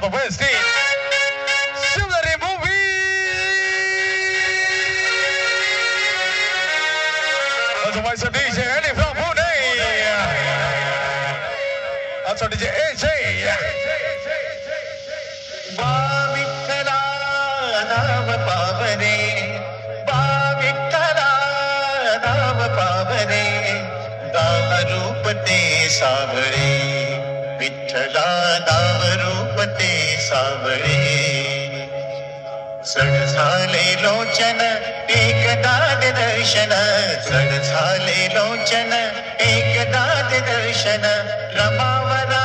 the West End. Similarly movie. That's the voice of DJ Andy from Pune. That's our DJ AJ. दावरूपते सावळे विठ्ठला दावरूपते सावळे सड झाले लोचन एकदा दर्शन सड झाले लोचन एकदा दर्शन रमावरा